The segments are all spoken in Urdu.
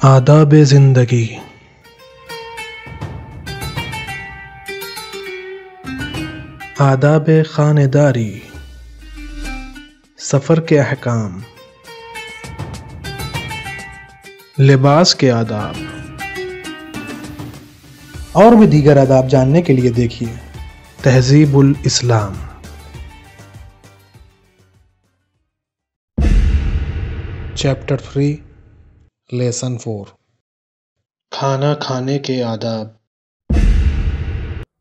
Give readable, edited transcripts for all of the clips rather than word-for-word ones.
آداب زندگی۔ آداب خانداری، سفر کے احکام، لباس کے آداب اور بھی دیگر آداب جاننے کے لیے دیکھیے تہذیب الاسلام۔ چیپٹر 3 لیسن 4 کھانا کھانے کے آداب۔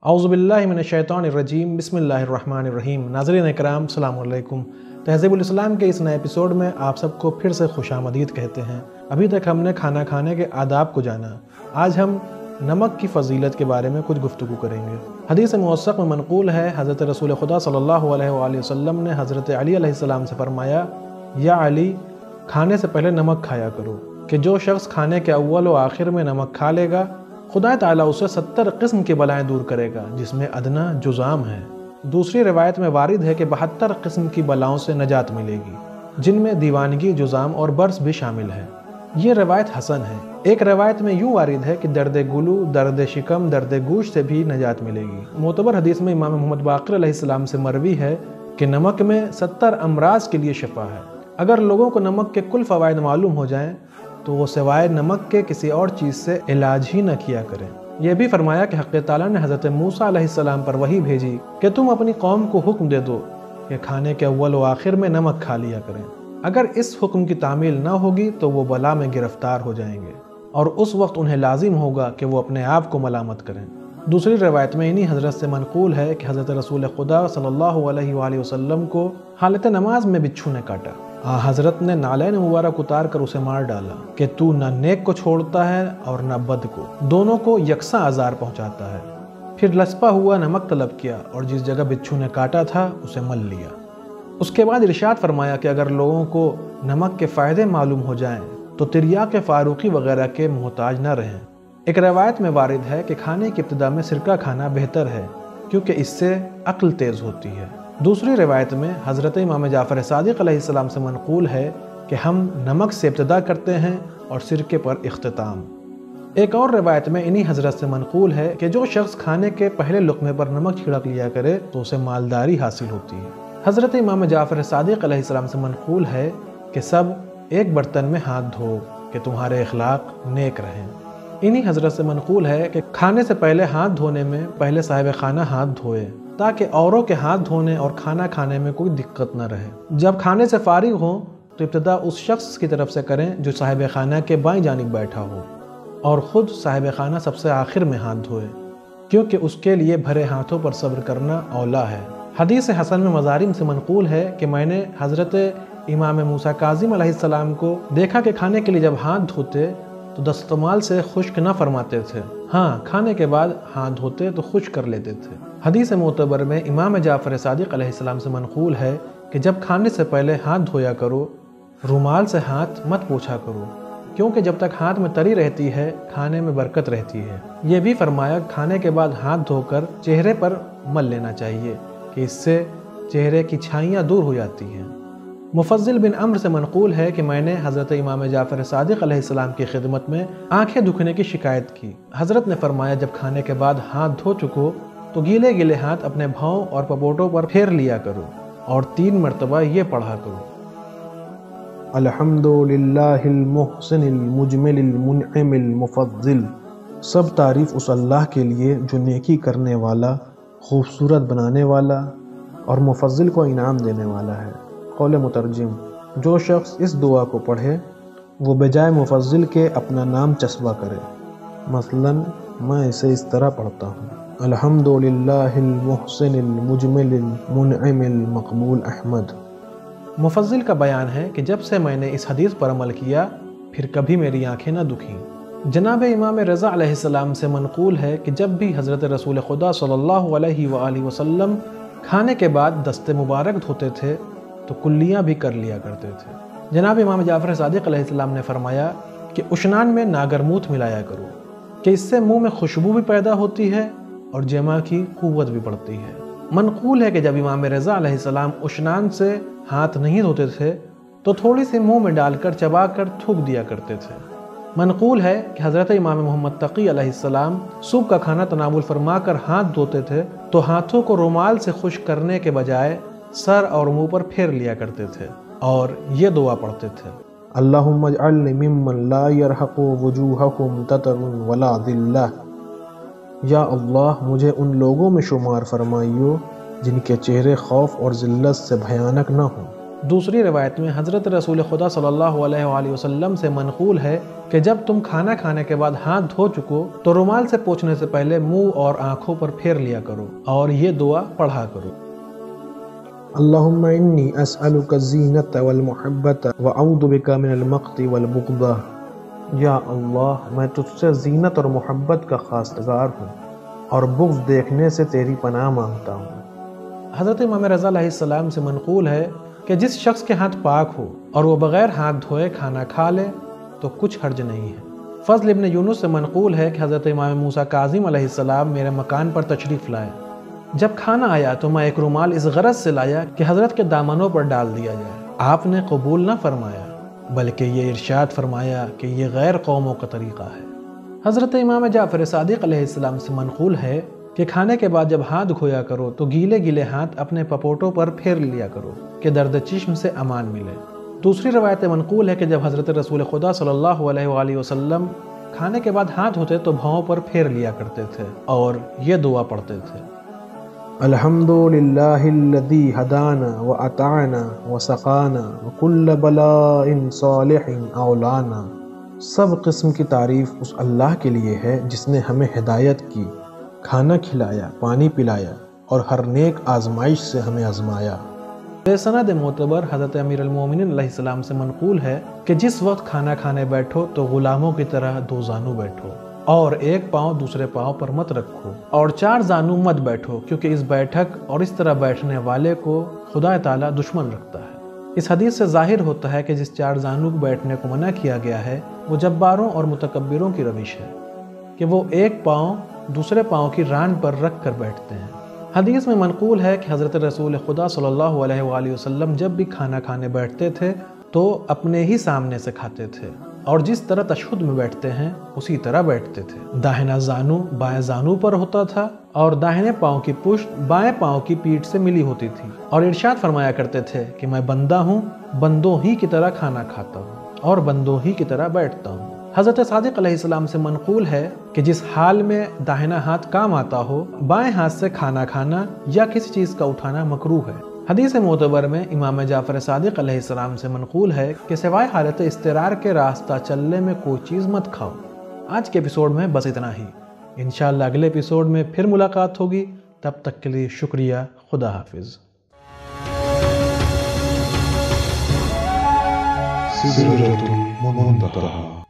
اعوذ باللہ من الشیطان الرجیم، بسم اللہ الرحمن الرحیم۔ ناظرین اکرام، السلام علیکم۔ تہذیب الاسلام کے اس نئے ایپیسوڈ میں آپ سب کو پھر سے خوش آمدید کہتے ہیں۔ ابھی تک ہم نے کھانا کھانے کے آداب کو جانا، آج ہم نمک کی فضیلت کے بارے میں کچھ گفتگو کریں گے۔ حدیث موثق میں منقول ہے، حضرت رسول خدا صلی اللہ علیہ وآلہ وسلم نے حضرت علی علیہ السلام سے فرمایا، یا علی، کھانے سے پہلے نمک کھایا کرو، کہ جو شخص کھانے کے اول و آخر میں نمک کھا لے گا، خدا تعالیٰ اسے 70 قسم کی بلائیں دور کرے گا، جس میں ادنا جزام ہے۔ دوسری روایت میں وارد ہے کہ 72 قسم کی بلاؤں سے نجات ملے گی، جن میں دیوانگی، جزام اور برس بھی شامل ہے۔ یہ روایت حسن ہے۔ ایک روایت میں یوں وارد ہے کہ درد گلو، درد شکم، درد گوش سے بھی نجات ملے گی۔ معتبر حدیث میں امام محمد باقر علیہ السلام سے مروی ہے کہ نمک میں 70 امراض کے لیے شفا ہے۔ اگر لوگوں کو نمک کے کل فوائد معلوم ہو جائیں تو وہ سوائے نمک کے کسی اور چیز سے علاج ہی نہ کیا کریں۔ یہ بھی فرمایا کہ حق تعالیٰ نے حضرت موسیٰ علیہ السلام پر وحی بھیجی کہ تم اپنی قوم کو حکم دے دو کہ کھانے کے اول و آخر میں نمک کھا لیا کریں۔ اگر اس حکم کی تعمیل نہ ہوگی تو وہ بلا میں گرفتار ہو جائیں گے، اور اس وقت انہیں لازم ہوگا کہ وہ اپنے آپ کو ملامت کریں۔ دوسری روایت میں انہی حضرت سے منقول ہے کہ حضرت رسول خدا صلی اللہ علیہ وآلہ وسلم کو حالت نماز میں بچھو نے کاٹا۔ حضرت نے نالین مبارک اتار کر اسے مار ڈالا کہ تو نہ نیک کو چھوڑتا ہے اور نہ بد کو، دونوں کو یکساں آزار پہنچاتا ہے۔ پھر لسپا ہوا نمک طلب کیا اور جس جگہ بچھو نے کاٹا تھا اسے مل لیا۔ اس کے بعد ارشاد فرمایا کہ اگر لوگوں کو نمک کے فائدے معلوم ہو جائیں تو تریاق فاروقی وغیرہ کے محتاج نہ رہیں۔ ایک روایت میں وارد ہے کہ کھانے کی ابتدا میں سرکہ کھانا بہتر ہے، کیونکہ اس سے عقل تیز ہوتی ہے۔ دوسری روایت میں حضرت امام جعفر صادق علیہ السلام سے منقول ہے کہ ہم نمک سے ابتدا کرتے ہیں اور سرکے پر اختتام۔ ایک اور روایت میں انہی حضرت سے منقول ہے کہ جو شخص کھانے کے پہلے لقمے پر نمک چھڑک لیا کرے تو اسے مالداری حاصل ہوتی ہے۔ حضرت امام جعفر صادق علیہ السلام سے منقول ہے کہ سب ایک برتن میں ہاتھ دھو کہ تمہارے اخلاق نیک رہیں۔ انہی حضرت سے منقول ہے کہ کھانے سے پہلے ہاتھ دھونے میں پہلے صاحب خانہ ہاتھ دھوئے، تاکہ اوروں کے ہاتھ دھونے اور کھانا کھانے میں کوئی دقت نہ رہے۔ جب کھانے سے فارغ ہوں تو ابتدا اس شخص کی طرف سے کریں جو صاحب خانہ کے بائیں جانب بیٹھا ہو، اور خود صاحب خانہ سب سے آخر میں ہاتھ دھوئے، کیونکہ اس کے لیے بھرے ہاتھوں پر صبر کرنا اولیٰ ہے۔ حدیث حسن میں مظالم سے منقول ہے کہ میں نے حضرت امام موسیٰ کاظم علیہ السلام کو دیکھا کہ کھانے کے لیے جب ہاتھ دھوتے تو دستمال سے خشک نہ فرماتے تھے، ہاں کھانے کے بعد ہاتھ دھوتے تو خشک کر لیتے تھے۔ حدیث معتبر میں امام جعفر صادق علیہ السلام سے منقول ہے کہ جب کھانے سے پہلے ہاتھ دھویا کرو، رومال سے ہاتھ مت پوچھا کرو، کیونکہ جب تک ہاتھ میں تری رہتی ہے کھانے میں برکت رہتی ہے۔ یہ بھی فرمایا کھانے کے بعد ہاتھ دھو کر چہرے پر مل لینا چاہیے کہ اس سے چہرے کی چھائیاں دور ہو جاتی ہیں۔ مفضل بن عمرو سے منقول ہے کہ میں نے حضرت امام جعفر صادق علیہ السلام کی خدمت میں آنکھیں دکھنے کی شکایت کی۔ حضرت نے فرمایا جب کھانے کے بعد ہاتھ دھو چکو تو گیلے گیلے ہاتھ اپنے بھاؤں اور پپوٹوں پر پھیر لیا کرو اور 3 مرتبہ یہ پڑھا کرو، الحمدللہ المحسن المجمل المنعم المفضل۔ سب تعریف اس اللہ کے لیے جو نیکی کرنے والا، خوبصورت بنانے والا اور مفضل کو انعام دینے والا ہے۔ قول مترجم، جو شخص اس دعا کو پڑھے وہ بجائے مفضل کے اپنا نام چسپاں کرے۔ مثلا میں اسے اس طرح پڑھتا ہوں، الحمدللہ المحسن المجمل المنعم المقبول احمد۔ مفضل کا بیان ہے کہ جب سے میں نے اس حدیث پر عمل کیا پھر کبھی میری آنکھیں نہ دکھیں۔ جناب امام رضا علیہ السلام سے منقول ہے کہ جب بھی حضرت رسول خدا صلی اللہ علیہ وآلہ وسلم کھانے کے بعد دست مبارک دھوتے تھے تو کلیاں بھی کر لیا کرتے تھے۔ جناب امام جعفر صادق علیہ السلام نے فرمایا کہ اشنان میں ناگرموت ملایا کرو، کہ اس سے منہ میں خوشبو بھی پیدا ہوتی ہے اور جمع کی قوت بھی بڑھتی ہے۔ منقول ہے کہ جب امام رضا علیہ السلام اشنان سے ہاتھ نہیں دھوتے تھے تو تھوڑی سی منہ میں ڈال کر چبا کر تھوک دیا کرتے تھے۔ منقول ہے کہ حضرت امام محمد تقی علیہ السلام صبح کا کھانا تناول فرما کر ہاتھ دھوتے تھے تو ہاتھوں کو رومال سے خشک کرنے کے بجائے سر اور منہ پر پھیر لیا کرتے تھے اور یہ دعا پڑھتے تھے: اللہم اجعلنی ممن لا یرحق وجوہکم تتر ولا ذلہ، یا اللہ مجھے ان لوگوں میں شمار فرمائیو جن کے چہرے خوف اور ذلت سے بھیانک نہ ہوں۔ دوسری روایت میں حضرت رسول خدا صلی اللہ علیہ وآلہ وسلم سے منقول ہے کہ جب تم کھانا کھانے کے بعد ہاتھ دھو چکو تو رومال سے پوچھنے سے پہلے منہ اور آنکھوں پر پھیر لیا کرو اور یہ دعا پڑھا کرو: اللہم انی اسألک الزینۃ والمحبۃ واعوذ بک من المقت والبغض، یا اللہ میں تجھ سے زینت اور محبت کا خواستگار ہوں اور بغض دیکھنے سے تیری پناہ مانگتا ہوں۔ حضرت امام رضا علیہ السلام سے منقول ہے کہ جس شخص کے ہاتھ پاک ہو اور وہ بغیر ہاتھ دھوئے کھانا کھا لے تو کچھ حرج نہیں ہے۔ فضل ابن یونس سے منقول ہے کہ حضرت امام موسیٰ کاظم علیہ السلام میرے مکان پر تشریف لائے۔ جب کھانا آیا تو میں ایک رومال اس غرض سے لایا کہ حضرت کے دامنوں پر ڈال دیا جائے۔ آپ نے قبول نہ فرمایا بلکہ یہ ارشاد فرمایا کہ یہ غیر قوموں کا طریقہ ہے۔ حضرت امام جعفر صادق علیہ السلام سے منقول ہے کہ کھانے کے بعد جب ہاتھ دھویا کرو تو گیلے گیلے ہاتھ اپنے پپوٹوں پر پھیر لیا کرو کہ درد چشم سے امان ملے۔ دوسری روایت منقول ہے کہ جب حضرت رسول خدا صلی اللہ علیہ وآلہ وسلم کھانے کے بعد ہاتھ دھوتے تو بھاؤں پر پھیر لیا کرتے تھے اور یہ دعا پڑھتے تھے: الحمدللہ الذی ہدانا وعطانا وسقانا وکل بلاء صالح اولانا، سب قسم کی تعریف اس اللہ کے لیے ہے جس نے ہمیں ہدایت کی، کھانا کھلایا، پانی پلایا اور ہر نیک آزمائش سے ہمیں آزمایا۔ سند معتبر حضرت امیر المومنین علیہ السلام سے منقول ہے کہ جس وقت کھانا کھانے بیٹھو تو غلاموں کی طرح دو زانو بیٹھو اور ایک پاؤں دوسرے پاؤں پر مت رکھو اور چار زانو مت بیٹھو، کیونکہ اس بیٹھک اور اس طرح بیٹھنے والے کو خدا تعالیٰ دشمن رکھتا ہے۔ اس حدیث سے ظاہر ہوتا ہے کہ جس چار زانو بیٹھنے کو منع کیا گیا ہے وہ جباروں اور متکبروں کی روش ہے کہ وہ ایک پاؤں دوسرے پاؤں کی ران پر رکھ کر بیٹھتے ہیں۔ حدیث میں منقول ہے کہ حضرت رسول خدا صلی اللہ علیہ وآلہ وسلم جب بھی کھانا کھانے بیٹھتے تھے تو اپنے ہی سامنے سے کھاتے تھے اور جس طرح تشہد میں بیٹھتے ہیں اسی طرح بیٹھتے تھے۔ داہنا زانو بائیں زانو پر ہوتا تھا اور داہنے پاؤں کی پشت بائیں پاؤں کی پیٹھ سے ملی ہوتی تھی اور ارشاد فرمایا کرتے تھے کہ میں بندہ ہوں، بندوں ہی کی طرح کھانا کھاتا ہوں اور بندوں ہی کی طرح بیٹھتا ہوں۔ حضرت صادق علیہ السلام سے منقول ہے کہ جس حال میں داہنا ہاتھ کام آتا ہو بائیں ہاتھ سے کھانا کھانا یا کسی چیز کا اٹھانا مکروہ ہے۔ حدیث معتبر میں امام جعفر صادق علیہ السلام سے منقول ہے کہ سوائے حالت اضطرار کے راستہ چلنے میں کوئی چیز مت کھاؤ۔ آج کے ایپیسوڈ میں بس اتنا ہی، انشاءاللہ اگلے ایپیسوڈ میں پھر ملاقات ہوگی، تب تک کے لیے شکریہ، خدا حافظ۔ سدرة المنتهى